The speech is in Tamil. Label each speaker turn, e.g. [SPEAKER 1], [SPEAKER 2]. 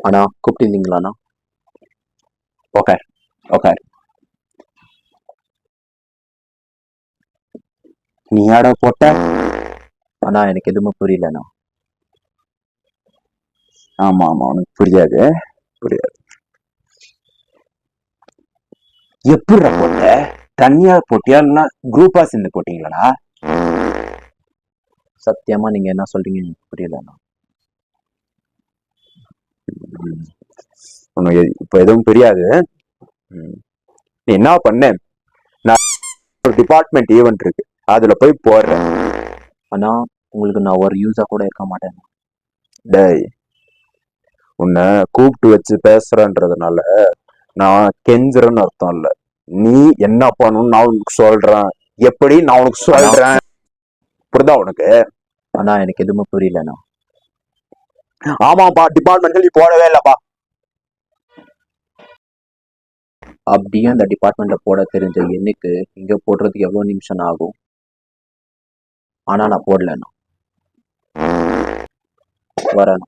[SPEAKER 1] அண்ணா கூப்பிட்டுருந்தீங்களாண்ணா? Okay okay. நீ யாட போட்ட? அண்ணா எனக்கு எதுவுமே புரியலண்ணா. ஆமா ஆமா, உனக்கு புரியாது புரியாது. எப்படிடா போட்ட? தனியா போட்டியா இல்லைன்னா குரூப்பா சேர்ந்து போட்டீங்களாடா? சத்தியமா நீங்க என்ன சொல்றீங்க எனக்கு புரியலண்ணா. உனக்கு இப்ப எதுவும் புரியாது. நீ என்ன பண்ண? நான் ஒரு டிபார்ட்மெண்ட் ஈவெண்ட் இருக்கு, அதுல போய் போடுறேன். ஆனா உங்களுக்கு நான் ஒரு யூஸா கூட இருக்க மாட்டேன். டேய், உன்னை கூப்பிட்டு வச்சு பேசுறன்றதுனால நான் கெஞ்சுறேன்னு அர்த்தம் இல்ல. நீ என்ன பண்ணணும் நான் உனக்கு சொல்றேன். எப்படி நான் உனக்கு சொல்றேன், புரியுதா உனக்கு? ஆனா எனக்கு எதுவுமே புரியலண்ணா. ஆமாப்பா, டிபார்ட்மெண்ட் நீ போடவே இல்லப்பா. அப்படியே அந்த டிபார்ட்மெண்ட்ல போட தெரிஞ்ச எண்ணுக்கு இங்க போடுறதுக்கு எவ்வளவு நிமிஷம் ஆகும்? ஆனா நான் போடலண்ணா. வரேன்.